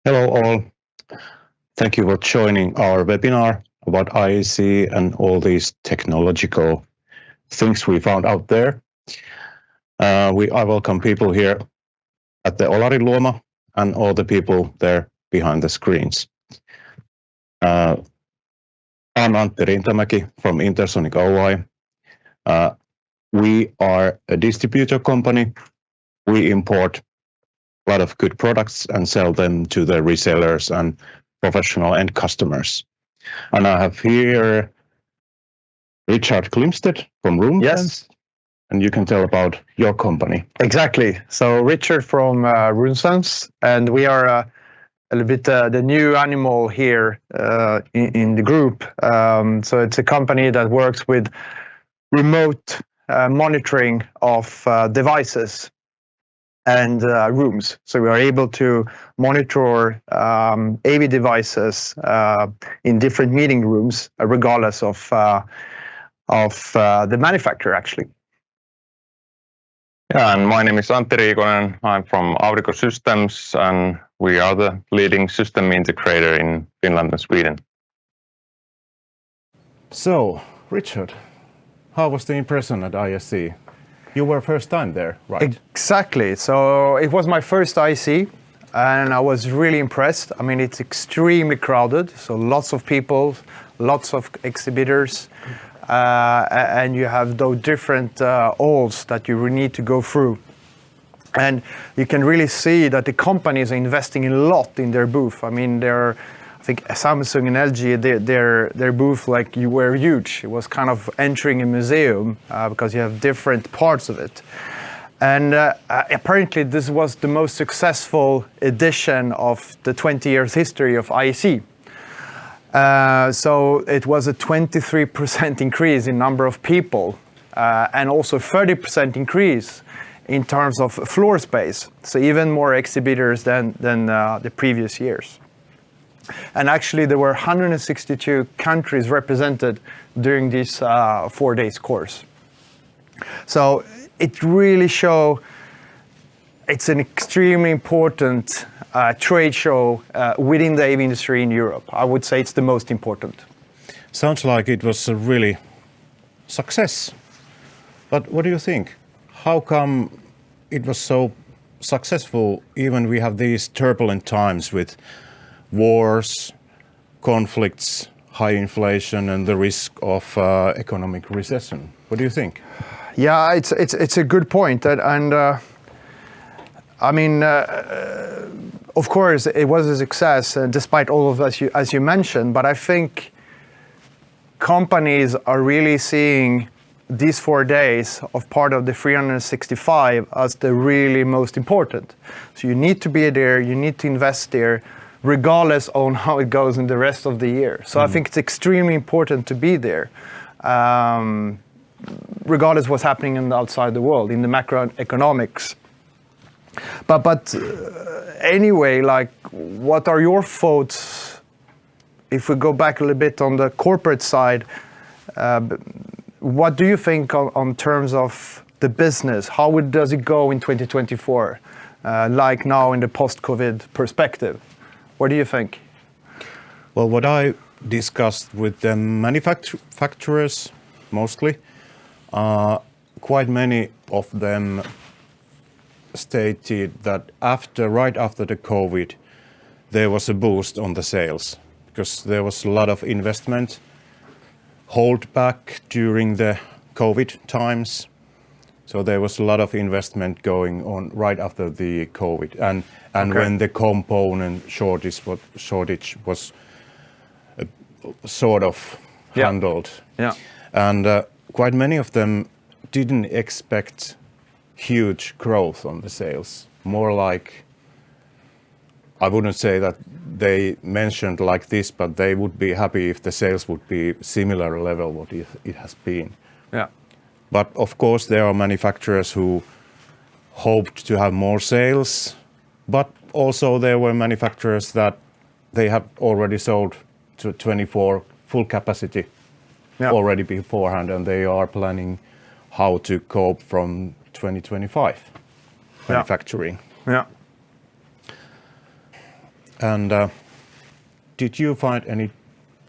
Hello all. Thank you for joining our webinar about ISE and all these technological things we found out there. I welcome people here at the Olari Luoma and all the people there behind the screens. I'm Antti Rintamäki from Intersonic Oy. We are a distributor company. We import a lot of good products and sell them to the resellers and professional end customers. And I have here Richard Glimstedt from RoomSense. Yes. And you can tell about your company. Exactly. So Richard from RoomSense, and we are a little bit the new animal here in the group. So it's a company that works with remote monitoring of devices and rooms. So we are able to monitor AV devices in different meeting rooms, regardless of the manufacturer, actually. Yeah, and my name is Antti Riikonen. I'm from Audico Systems, and we are the leading system integrator in Finland and Sweden. So, Richard, how was the impression at ISE? You were first time there, right? Exactly. So it was my first ISE, and I was really impressed. I mean, it's extremely crowded, so lots of people, lots of exhibitors, and you have those different halls that you need to go through. And you can really see that the companies are investing a lot in their booth. I mean, I think Samsung and LG, their booth, like, you were huge. It was kind of entering a museum because you have different parts of it. And apparently this was the most successful edition of the 20 years history of ISE. So it was a 23% increase in number of people and also 30% increase in terms of floor space. So even more exhibitors than the previous years. And actually there were 162 countries represented during this 4 days course. So it really shows it's an extremely important trade show within the AV industry in Europe. I would say it's the most important. Sounds like it was a really success. But what do you think? How come it was so successful, even we have these turbulent times with wars, conflicts, high inflation, and the risk of economic recession? What do you think? Yeah, it's a good point, and I mean, of course, it was a success, despite all of that, as you mentioned. But I think companies are really seeing these 4 days of part of the 365 as the really most important. So you need to be there, you need to invest there, regardless on how it goes in the rest of the year. So I think it's extremely important to be there, regardless what's happening in the outside the world, in the macroeconomics. But anyway, like, what are your thoughts, if we go back a little bit on the corporate side, what do you think on terms of the business? How does it go in 2024, like now in the post-COVID perspective? What do you think? Well, what I discussed with the manufacturers mostly, quite many of them stated that right after the COVID, there was a boost on the sales because there was a lot of investment hold back during the COVID times. So there was a lot of investment going on right after the COVID, and okay, when the component shortage was sort of handled. Yeah. And quite many of them didn't expect huge growth on the sales. More like, I wouldn't say that they mentioned like this, but they would be happy if the sales would be similar level what it has been. Yeah. But of course, there are manufacturers who hoped to have more sales, but also there were manufacturers that they have already sold to 24 full capacity already beforehand, and they are planning how to cope from 2025 manufacturing. Yeah. And did you find any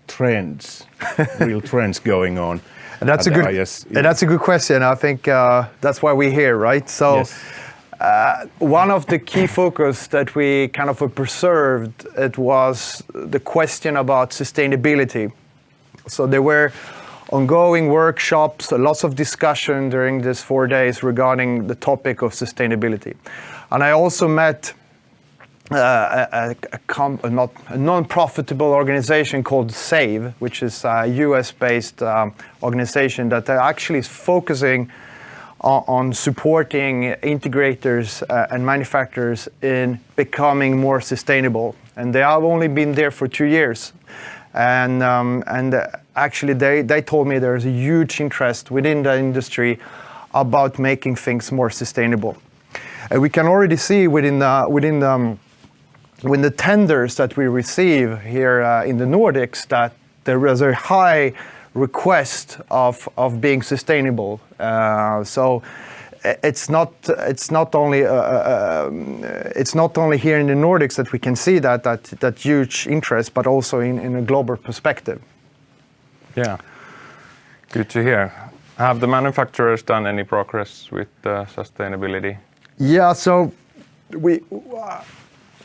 trends, real trends going on? And that's a good. ISE? And that's a good question. I think that's why we're here, right? So, Yes. one of the key focus that we kind of preserved, it was the question about sustainability. So there were ongoing workshops, lots of discussion during these 4 days regarding the topic of sustainability. And I also met a non-profitable organization called SAVE, which is a US-based organization that actually is focusing on supporting integrators and manufacturers in becoming more sustainable. And they have only been there for 2 years. And actually they told me there's a huge interest within the industry about making things more sustainable. And we can already see within the tenders that we receive here in the Nordics that there is a high request of being sustainable. So it's not only here in the Nordics that we can see that huge interest, but also in a global perspective. Yeah, good to hear. Have the manufacturers done any progress with sustainability? Yeah, so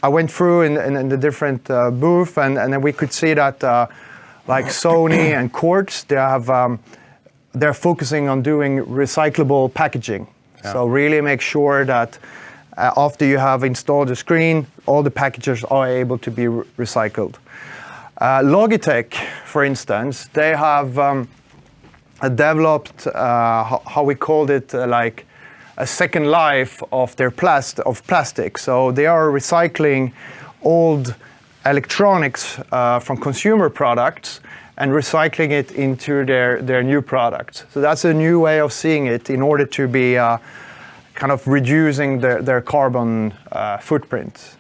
I went through in the different booth, and then we could see that like Sony and Quartz, they're focusing on doing recyclable packaging. Yeah. So really make sure that after you have installed the screen, all the packages are able to be recycled. Logitech, for instance, they have developed how we called it like a second life of their plastic. So they are recycling old electronics from consumer products and recycling it into their new products. So that's a new way of seeing it in order to be kind of reducing their carbon footprint.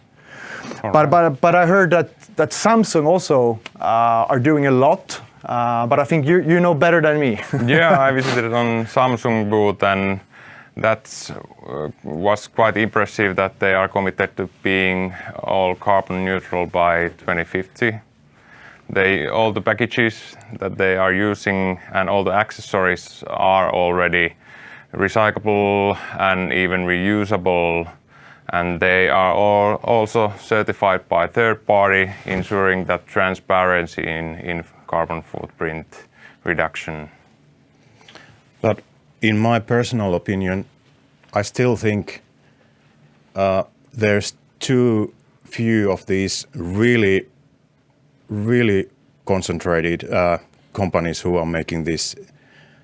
Right. But I heard that Samsung also are doing a lot, but I think you know better than me. Yeah, I visited on Samsung booth, and that was quite impressive that they are committed to being all carbon neutral by 2050. All the packages that they are using and all the accessories are already recyclable and even reusable, and they are all also certified by third party, ensuring that transparency in carbon footprint reduction. But in my personal opinion, I still think there's too few of these really concentrated companies who are making this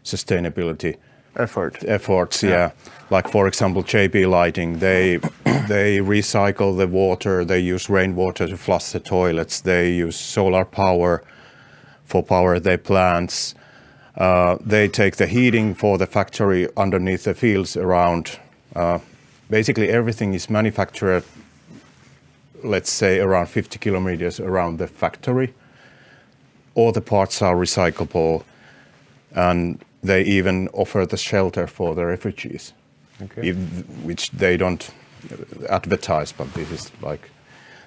sustainability efforts. Yeah. Like for example, JP Lighting, they recycle the water, they use rainwater to flush the toilets, they use solar power for power their plants. They take the heating for the factory underneath the fields around. Basically everything is manufactured, let's say around 50 kilometers around the factory. All the parts are recyclable, and they even offer the shelter for the refugees, okay. Which they don't advertise, but this is like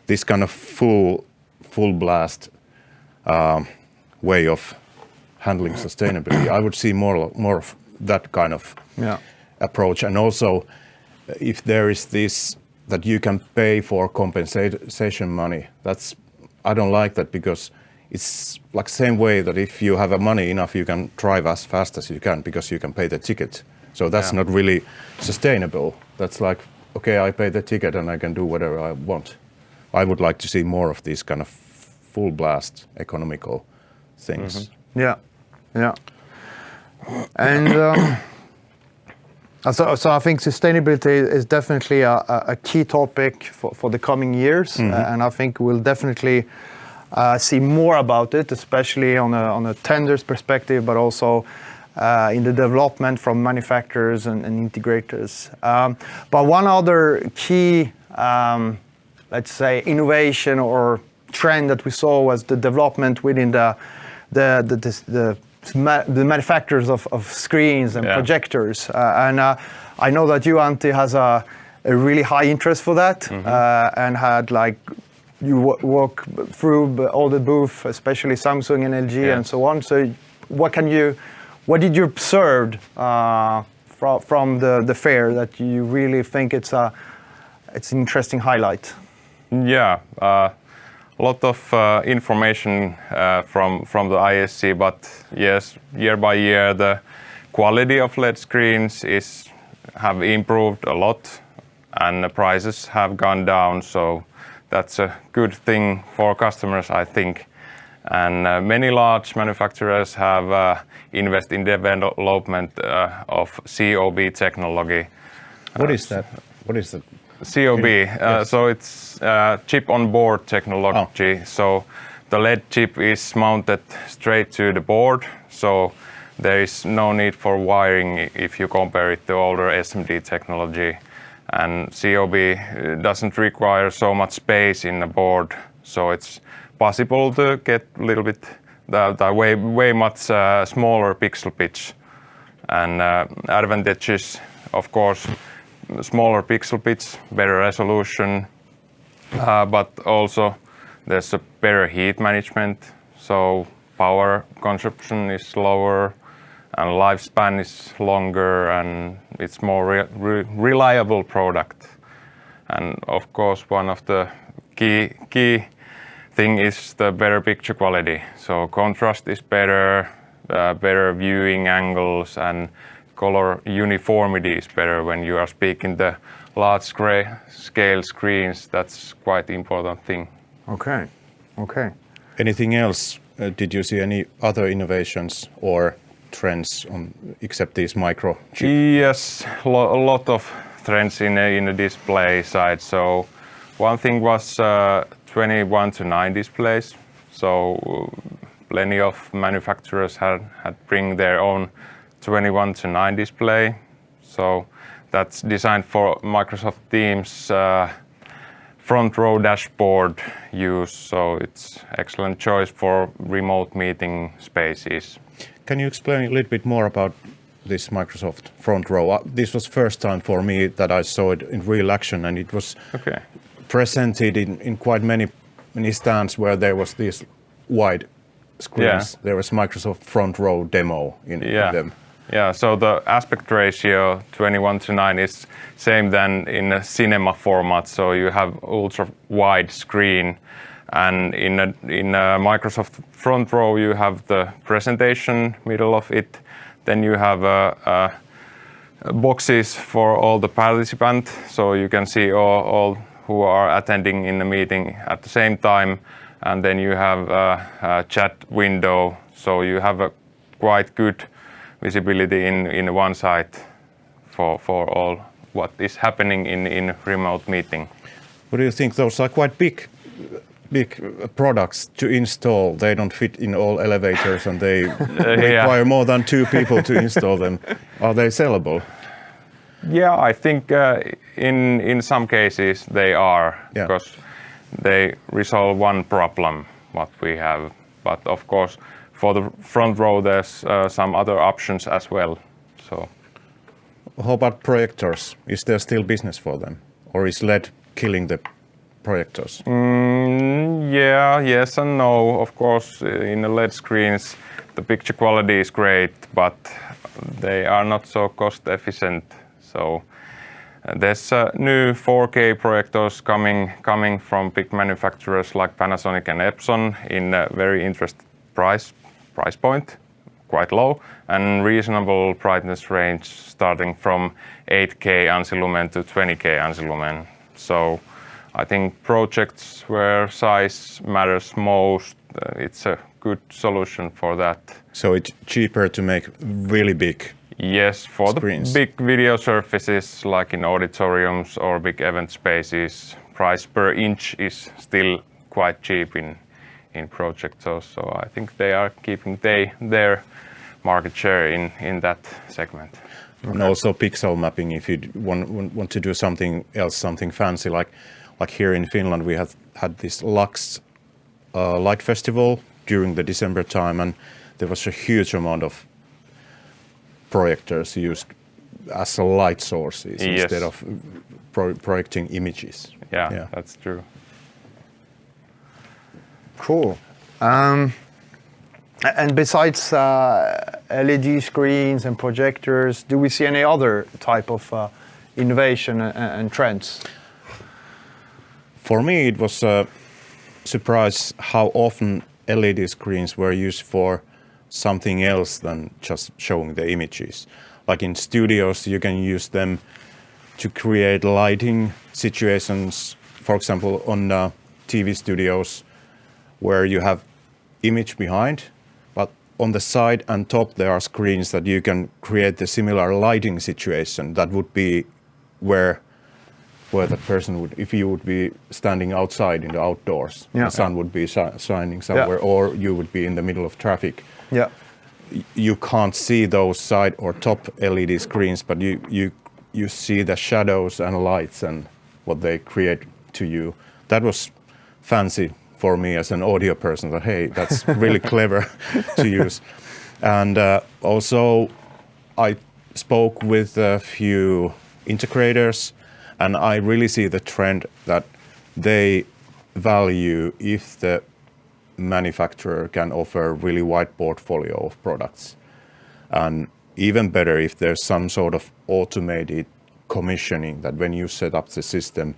this kind of full blast way of handling sustainability. I would see more of that kind of approach. And also, if there is this that you can pay for compensation money, I don't like that, because it's like same way that if you have money enough, you can drive as fast as you can because you can pay the ticket. So that's not really sustainable. That's like, okay, I pay the ticket and I can do whatever I want. I would like to see more of these kind of full blast economical things. Mm-hmm. Yeah. And so I think sustainability is definitely a key topic for the coming years, and I think we'll definitely see more about it, especially on a tenders perspective, but also in the development from manufacturers and integrators. But one other key, let's say, innovation or trend that we saw was the development within the manufacturers of screens and projectors. And I know that you, Antti, has a really high interest for that, and had like you walk through all the booth, especially Samsung and LG and so on. So what did you observe from the fair that you really think it's an interesting highlight? Yeah, a lot of information from the ISE, but yes, year by year the quality of LED screens have improved a lot, and the prices have gone down. So that's a good thing for customers, I think. And many large manufacturers have invested in development of COB technology. What is that? What is that? COB, Yes. so it's chip on board technology. Oh. So the LED chip is mounted straight to the board. So there is no need for wiring if you compare it to older SMD technology. And COB doesn't require so much space in the board. So it's possible to get a little bit way much smaller pixel pitch. And advantages, of course, smaller pixel pitch, better resolution, but also there's a better heat management. So power consumption is lower and lifespan is longer, and it's more reliable product. And of course, one of the key thing is the better picture quality. So contrast is better, better viewing angles, and color uniformity is better when you are speaking the large scale screens. That's quite important thing. Okay. Anything else? Did you see any other innovations or trends except these micro chips? Yes, a lot of trends in the display side. So one thing was 21:9 displays. So plenty of manufacturers had bring their own 21:9 display. So that's designed for Microsoft Teams front row dashboard use. So it's excellent choice for remote meeting spaces. Can you explain a little bit more about this Microsoft front row? This was first time for me that I saw it in real action, and it was presented in quite many stands where there was these wide screens. There was Microsoft front row demo in them. Yeah, so the aspect ratio 21:9 is same than in a cinema format. So you have ultra wide screen, and in a Microsoft front row you have the presentation middle of it. Then you have boxes for all the participants, so you can see all who are attending in the meeting at the same time. And then you have a chat window, so you have a quite good visibility in one side for all what is happening in remote meeting. What do you think? Those are quite big products to install. They don't fit in all elevators, and they require more than 2 people to install them. Are they sellable? Yeah, I think in some cases they are, because they resolve one problem what we have. But of course, for the front row, there's some other options as well. So, how about projectors? Is there still business for them, or is LED killing the projectors? Yes and no. Of course, in the LED screens, the picture quality is great, but they are not so cost efficient. So there's new 4K projectors coming from big manufacturers like Panasonic and Epson in a very interesting price point, quite low, and reasonable brightness range starting from 8K ANSI lumen to 20K ANSI lumen. So I think projects where size matters most, it's a good solution for that. So it's cheaper to make really big for screens. The big video surfaces like in auditoriums or big event spaces, price per inch is still quite cheap in projects. So I think they are keeping their market share in that segment. And also pixel mapping, if you want to do something else, something fancy, like here in Finland we had this Lux light festival during the December time, and there was a huge amount of projectors used as light sources instead of projecting images. Yeah, that's true. Cool. And besides LED screens and projectors, do we see any other type of innovation and trends? For me, it was a surprise how often LED screens were used for something else than just showing the images. Like in studios, you can use them to create lighting situations, for example, on TV studios where you have image behind, but on the side and top there are screens that you can create the similar lighting situation. That would be where the person would, if you would be standing outside in the outdoors, the sun would be shining somewhere, or you would be in the middle of traffic. Yeah. You can't see those side or top LED screens, but you see the shadows and lights and what they create to you. That was fancy for me as an audio person, that hey, that's really clever to use. And also I spoke with a few integrators, and I really see the trend that they value if the manufacturer can offer a really wide portfolio of products. And even better if there's some sort of automated commissioning, that when you set up the system,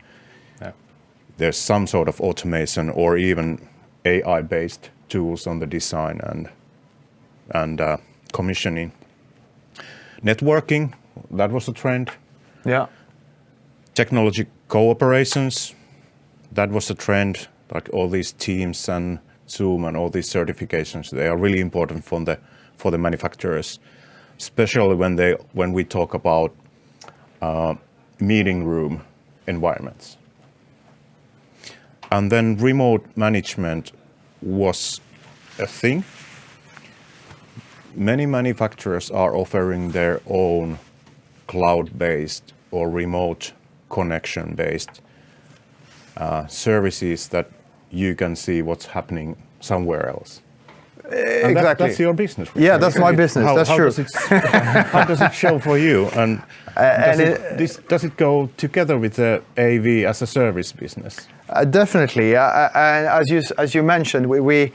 there's some sort of automation or even AI-based tools on the design and commissioning. Networking, that was a trend. Yeah. Technology cooperations, that was a trend. Like all these Teams and Zoom and all these certifications, they are really important for the manufacturers, especially when we talk about meeting room environments. And then remote management was a thing. Many manufacturers are offering their own cloud-based or remote connection-based services that you can see what's happening somewhere else. Exactly. That's your business. Richard. Yeah, that's my business. That's true. How does it show for you? And does it go together with the AV as a service business? Definitely. And as you mentioned, we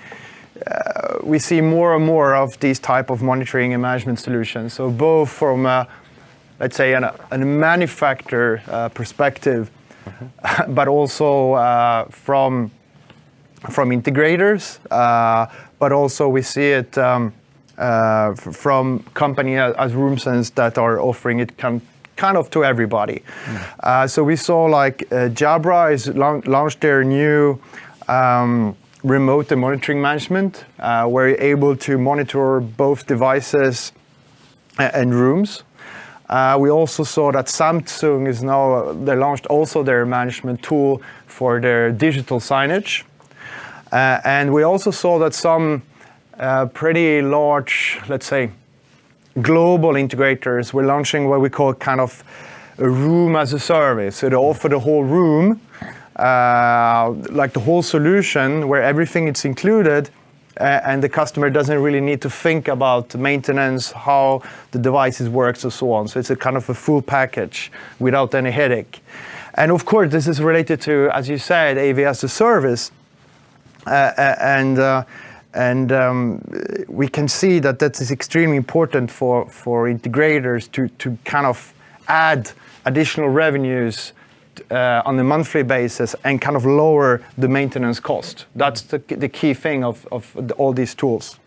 see more and more of these type of monitoring and management solutions. So both from let's say a manufacturer perspective, but also from integrators, but also we see it from company as RoomSense that are offering it kind of to everybody. So we saw like Jabra is launched their new remote and monitoring management, where you're able to monitor both devices and rooms. We also saw that Samsung is now, they launched also their management tool for their digital signage. And we also saw that some pretty large, let's say, global integrators were launching what we call kind of a room as a service. So they offer the whole room, like the whole solution where everything is included, and the customer doesn't really need to think about maintenance, how the devices works and so on. So it's a kind of a full package without any headache. And of course, this is related to, as you said, AV as a service. And we can see that is extremely important for integrators to kind of add additional revenues on a monthly basis and kind of lower the maintenance cost. That's the key thing of all these tools.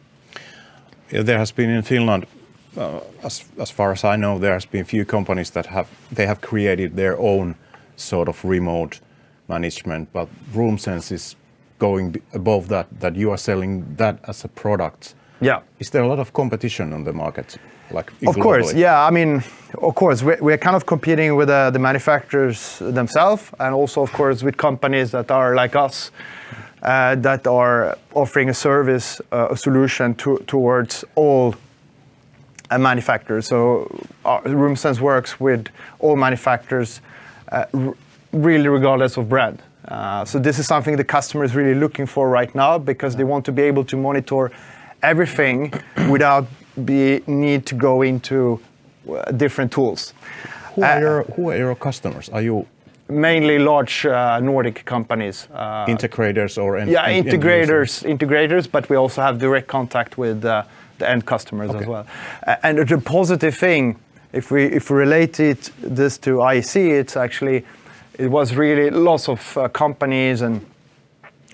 Yeah, there has been in Finland, as far as I know, there has been a few companies that have created their own sort of remote management, but RoomSense is going above that you are selling that as a product. Yeah. Is there a lot of competition on the market? Like of course, yeah. I mean, of course, we're kind of competing with the manufacturers themselves, and also, of course, with companies that are like us, that are offering a service, a solution towards all manufacturers. So RoomSense works with all manufacturers, really regardless of brand. So this is something the customer is really looking for right now, because they want to be able to monitor everything without need to go into different tools. Who are your customers? Are you mainly large Nordic companies. Integrators or integrators, but we also have direct contact with the end customers as well. And the positive thing, if we relate this to ISE, it was really lots of companies and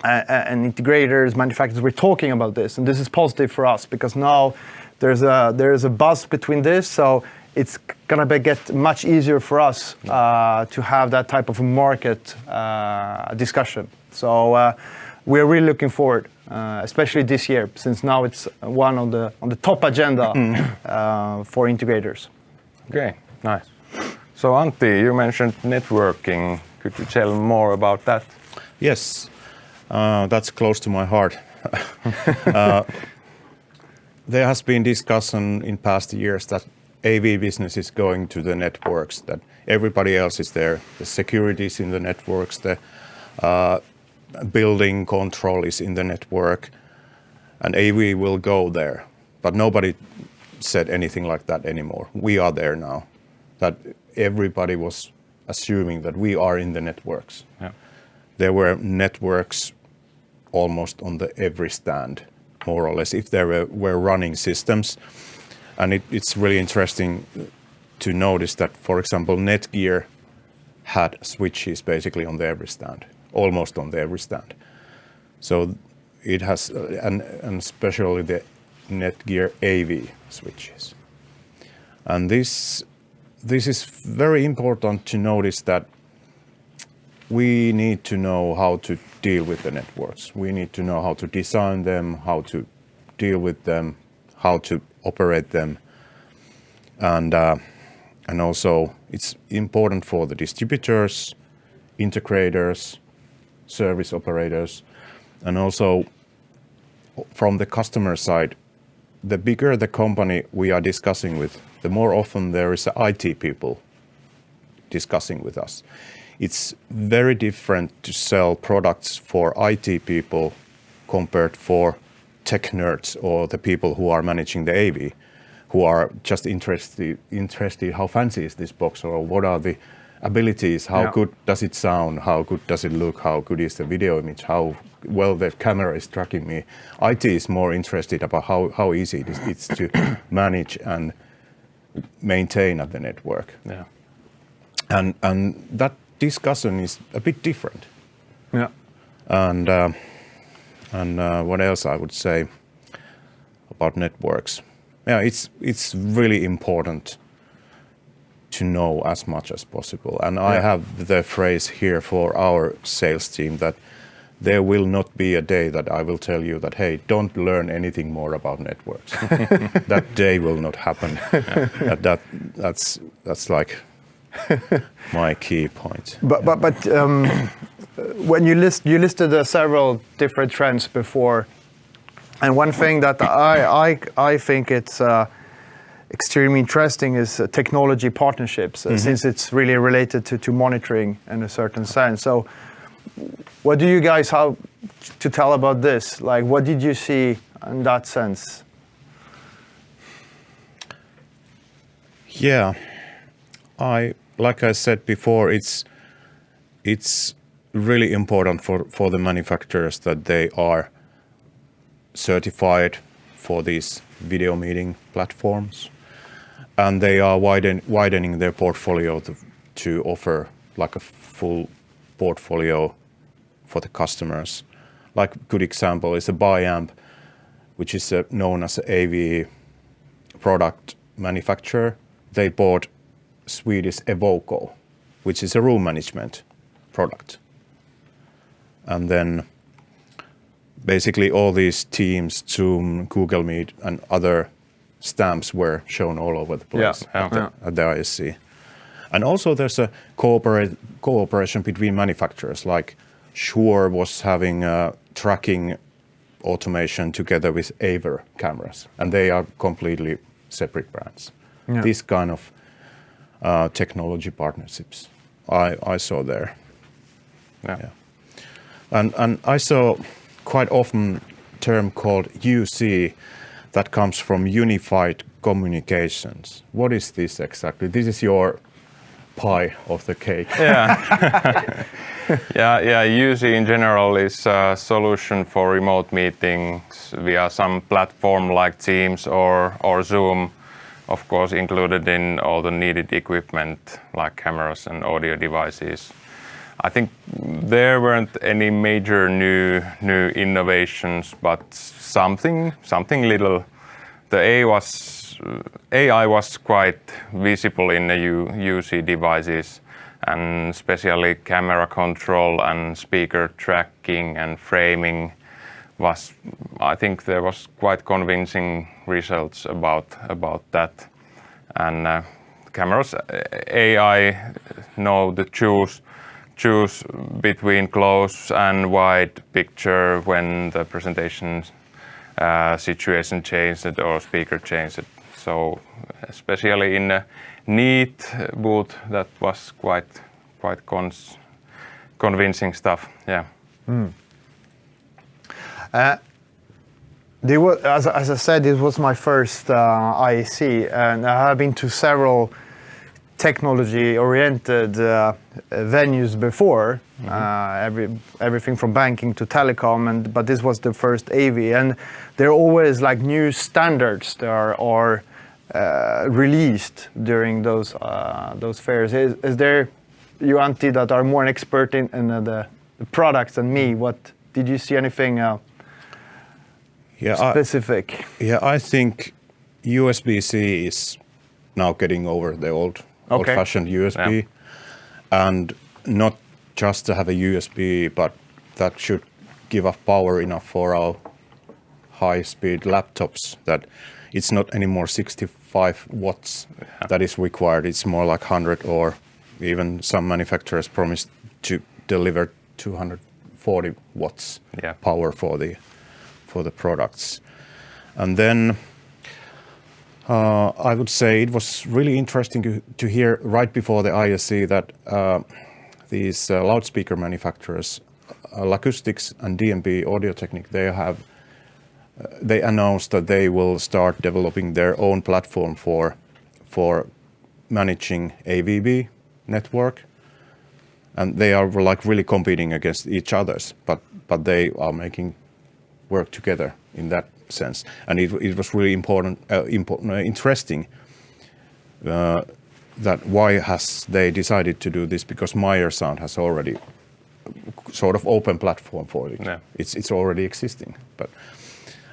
integrators, manufacturers were talking about this, and this is positive for us because now there's a buzz between this, so it's gonna get much easier for us to have that type of market discussion. So we're really looking forward, especially this year, since now it's one on the top agenda for integrators. Okay, nice. So Antti, you mentioned networking. Could you tell more about that? Yes, that's close to my heart. There has been discussion in past years that AV business is going to the networks, that everybody else is there. The security is in the networks, the building control is in the network, and AV will go there. But nobody said anything like that anymore. We are there now. That everybody was assuming that we are in the networks. Yeah. There were networks almost on every stand, more or less, if there were running systems. And it's really interesting to notice that, for example, Netgear had switches basically on every stand, almost on every stand. So it has, and especially the Netgear AV switches. And this is very important to notice that we need to know how to deal with the networks. We need to know how to design them, how to deal with them, how to operate them. And also it's important for the distributors, integrators, service operators, and also from the customer side, the bigger the company we are discussing with, the more often there is IT people discussing with us. It's very different to sell products for IT people compared for tech nerds or the people who are managing the AV, who are just interested how fancy is this box, or what are the abilities, how good does it sound, how good does it look, how good is the video image, how well the camera is tracking me. IT is more interested about how easy it's to manage and maintain at the network. Yeah. And that discussion is a bit different. Yeah. And what else I would say about networks? Yeah, it's really important to know as much as possible. And I have the phrase here for our sales team that there will not be a day that I will tell you that, hey, don't learn anything more about networks. That day will not happen. That's like my key point. But when you listed several different trends before, and one thing that I think it's extremely interesting is technology partnerships, since it's really related to monitoring in a certain sense. So what do you guys have to tell about this? Like, what did you see in that sense? Yeah, like I said before, it's really important for the manufacturers that they are certified for these video meeting platforms, and they are widening their portfolio to offer like a full portfolio for the customers. Like a good example is a Biamp, which is known as an AV product manufacturer. They bought Swedish Evoco, which is a room management product. And then basically all these Teams, Zoom, Google Meet, and other stamps were shown all over the place at the ISE. And also there's a cooperation between manufacturers, like Shure was having tracking automation together with Aver cameras, and they are completely separate brands. Yeah. These kind of technology partnerships I saw there. Yeah. And I saw quite often term called UC that comes from Unified Communications. What is this exactly? This is your pie of the cake. Yeah. yeah. UC in general is a solution for remote meetings via some platform like Teams or Zoom, of course included in all the needed equipment like cameras and audio devices. I think there weren't any major new innovations, but something little. The AI was quite visible in the UC devices, and especially camera control and speaker tracking and framing was, I think there was quite convincing results about that. And cameras AI know to choose between close and wide picture when the presentation situation changed or speaker changed. So especially in a neat booth, that was quite convincing stuff. Yeah. As I said, it was my first ISE, and I have been to several technology-oriented venues before, everything from banking to telecom, but this was the first AV, and there are always like new standards that are released during those fairs. Is there you, Antti, that are more an expert in the products than me? What did you see anything specific? I think USB-C is now getting over the old-fashioned USB, and not just to have a USB, but that should give us power enough for our high-speed laptops, that it's not anymore 65 watts that is required. It's more like 100, or even some manufacturers promise to deliver 240 watts power for the products. And then I would say it was really interesting to hear right before the ISE that these loudspeaker manufacturers, Acoustics and DNB Audio Technique, they announced that they will start developing their own platform for managing AVB network, and they are like really competing against each others, but they are making work together in that sense. And it was really interesting that why has they decided to do this, because Meyer Sound has already sort of open platform for it. Yeah. It's already existing.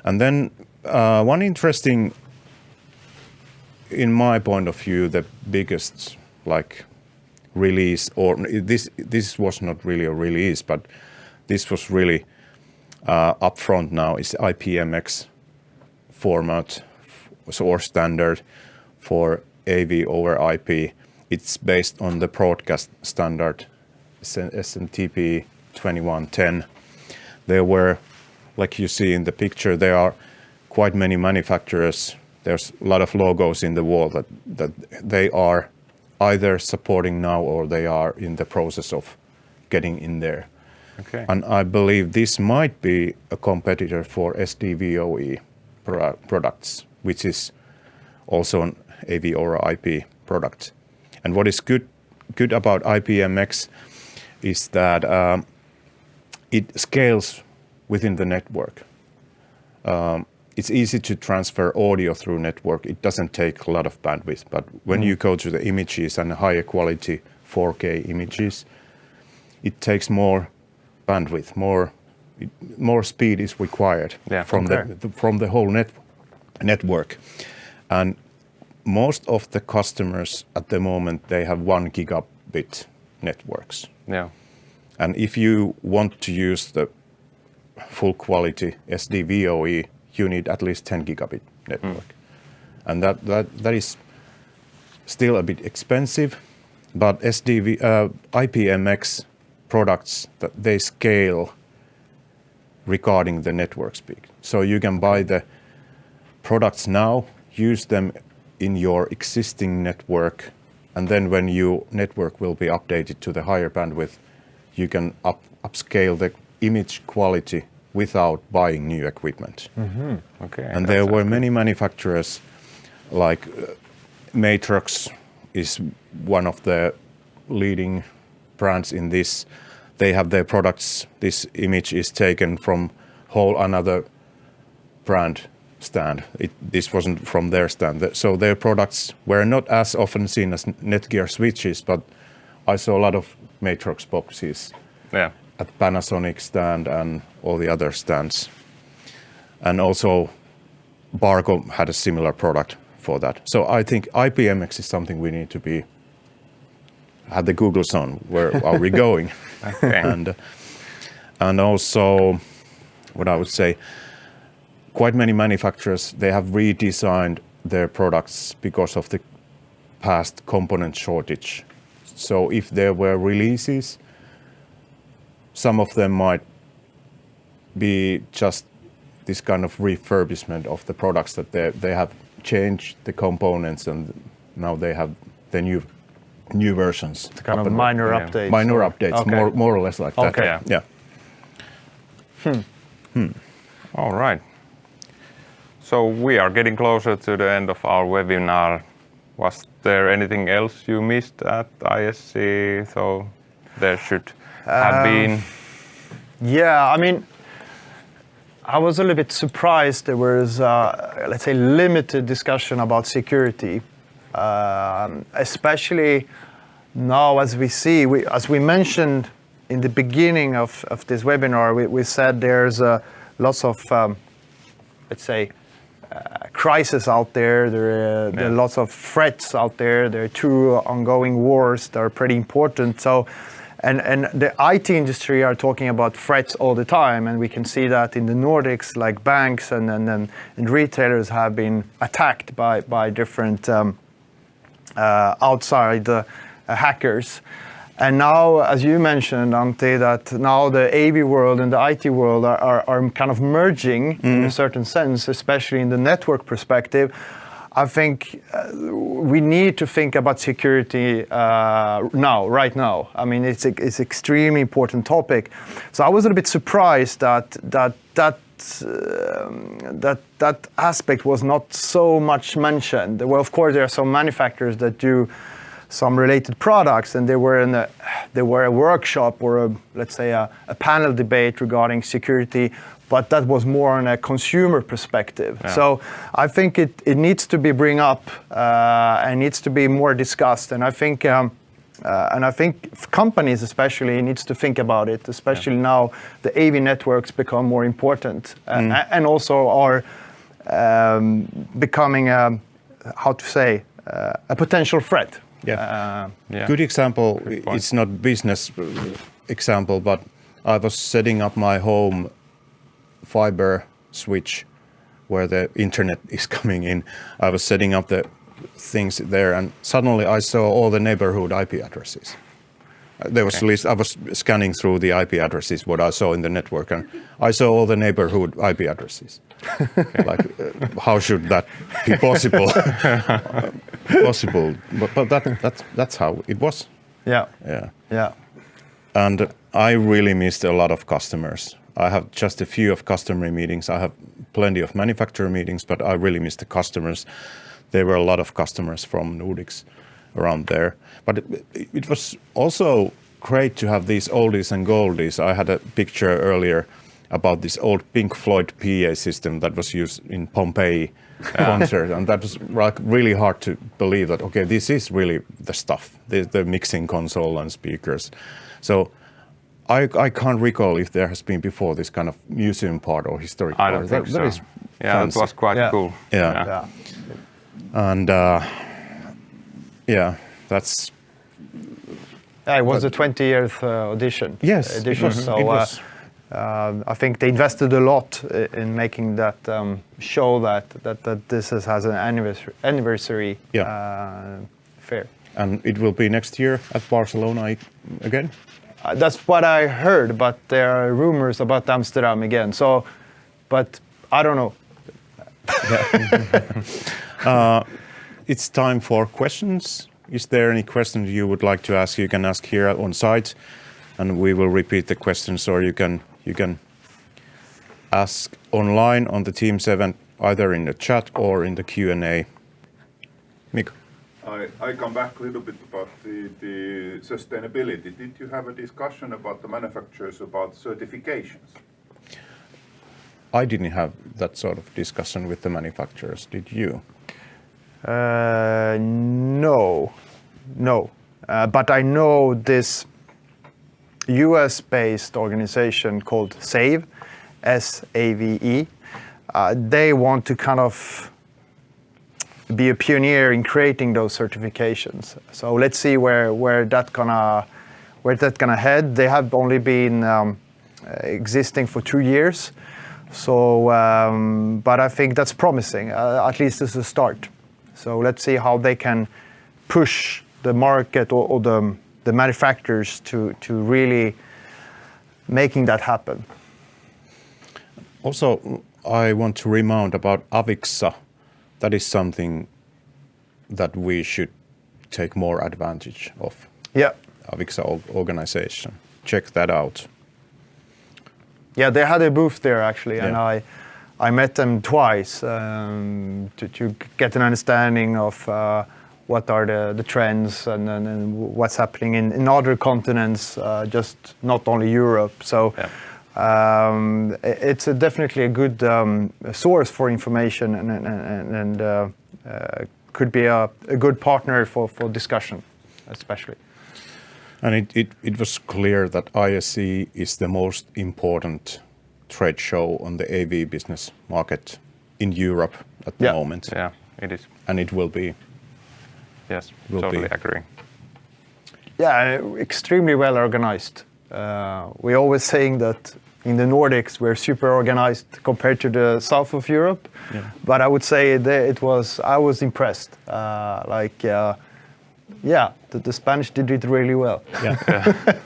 And then one interesting, in my point of view, the biggest like release, or this was not really a release, but this was really upfront now, is IPMX format or standard for AV over IP. It's based on the broadcast standard SMTP 2110. There were, like you see in the picture, there are quite many manufacturers. There's a lot of logos in the wall that they are either supporting now or they are in the process of getting in there. Okay. And I believe this might be a competitor for SDVOE products, which is also an AV over IP product. And what is good about IPMX is that it scales within the network. It's easy to transfer audio through network. It doesn't take a lot of bandwidth, but when you go to the images and higher quality 4K images, it takes more bandwidth, more speed is required from the whole network. And most of the customers at the moment, they have 1 gigabit networks. Yeah. And if you want to use the full quality SDVOE, you need at least 10 gigabit network. And that is still a bit expensive, but IPMX products, that they scale regarding the network speed. So you can buy the products now, use them in your existing network, and then when your network will be updated to the higher bandwidth, you can upscale the image quality without buying new equipment. Okay. And there were many manufacturers, like Matrox is one of the leading brands in this. They have their products. This image is taken from whole another brand stand. This wasn't from their stand. So their products were not as often seen as Netgear switches, but I saw a lot of Matrox boxes at Panasonic stand and all the other stands. And also Barco had a similar product for that. So I think IPMX is something we need to be have the Googles on. Where are we going? And also, what I would say, quite many manufacturers, they have redesigned their products because of the past component shortage. So if there were releases, some of them might be just this kind of refurbishment of the products that they have changed the components and now they have the new versions. The kind of minor updates. Minor updates, Okay. more or less like that. Okay. Yeah. All right. So we are getting closer to the end of our webinar. Was there anything else you missed at ISE? So there should have been. Yeah, I mean, I was a little bit surprised there was, let's say, limited discussion about security, especially now as we see, as we mentioned in the beginning of this webinar, we said there's lots of, let's say, crisis out there. There are lots of threats out there. There are two ongoing wars that are pretty important. So, and the IT industry are talking about threats all the time, and we can see that in the Nordics, like banks and retailers have been attacked by different outside hackers. And now, as you mentioned, Antti, that now the AV world and the IT world are kind of merging in a certain sense, especially in the network perspective. I think we need to think about security right now. I mean, it's extremely important topic. So I was a little bit surprised that aspect was not so much mentioned. Well, of course, there are some manufacturers that do some related products, and there were a workshop or let's say a panel debate regarding security, but that was more on a consumer perspective. Yeah. So I think it needs to be bring up and needs to be more discussed, and I think companies especially needs to think about it, especially now the AV networks become more important and also are becoming a potential threat. Good example. It's not business example, but I was setting up my home fiber switch where the internet is coming in. I was setting up the things there, and suddenly I saw all the neighborhood IP addresses. There was at least I was scanning through the IP addresses what I saw in the network, and I saw all the neighborhood IP addresses. Like, how should that be possible? But that's how it was. Yeah. And I really missed a lot of customers. I have just a few of customer meetings. I have plenty of manufacturer meetings, but I really missed the customers. There were a lot of customers from Nordics around there. But it was also great to have these oldies and goldies. I had a picture earlier about this old Pink Floyd PA system that was used in Pompeii concert, and that was really hard to believe that, okay, this is really the stuff, the mixing console and speakers. So I can't recall if there has been before this kind of museum part or historic part. I don't think so. That is that was quite cool. Yeah. And that's... it was the 20th edition. Yes, edition. It was. I think they invested a lot in making that show that this has an anniversary fair. And it will be next year at Barcelona again? That's what I heard, but there are rumors about Amsterdam again. So, but I don't know. It's time for questions. Is there any questions you would like to ask? You can ask here on site, and we will repeat the questions, or you can ask online on the Teams event, either in the chat or in the Q&A. Mika. I come back a little bit about the sustainability. Did you have a discussion about the manufacturers about certifications? I didn't have that sort of discussion with the manufacturers. Did you? No. But I know this US-based organization called SAVE, S-A-V-E. They want to kind of be a pioneer in creating those certifications. So let's see where that's gonna head. They have only been existing for 2 years. So, but I think that's promising, at least as a start. So let's see how they can push the market or the manufacturers to really making that happen. Also, I want to remind about Avixa. That is something that we should take more advantage of. Yeah. Avixa organization. Check that out. Yeah, they had a booth there actually, Yeah. and I met them twice to get an understanding of what are the trends and what's happening in other continents, just not only Europe. So it's definitely a good source for information and could be a good partner for discussion, especially. And it was clear that ISE is the most important trade show on the AV business market in Europe at the moment. Yeah, it is. And it will be. Yes, Will totally be. agree. Yeah, extremely well organized. We're always saying that in the Nordics we're super organized compared to the south of Europe, but I would say I was impressed. The Spanish did it really well. Yeah.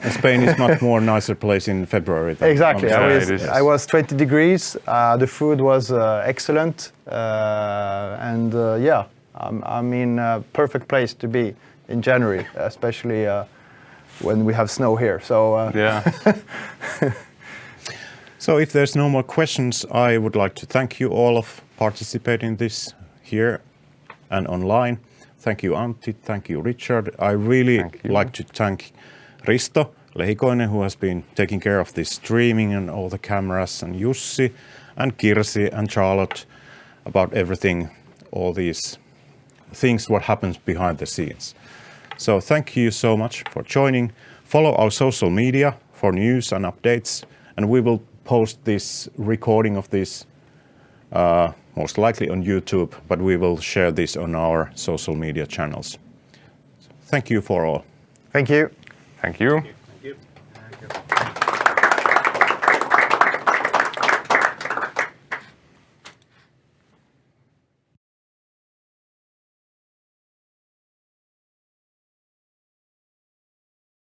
And Spain is much more nicer place in February. Than Exactly. Yeah, I was 20 degrees. The food was excellent, perfect place to be in January, especially when we have snow here. So Yeah. So if there's no more questions, I would like to thank you all of participating in this here and online. Thank you, Antti. Thank you, Richard. I really like to thank Risto Lehikoinen, who has been taking care of this streaming and all the cameras, and Jussi and Kirsi and Charlotte about everything, all these things, what happens behind the scenes. So thank you so much for joining. Follow our social media for news and updates, and we will post this recording of this most likely on YouTube, but we will share this on our social media channels. Thank you for all. thank you. Thank you.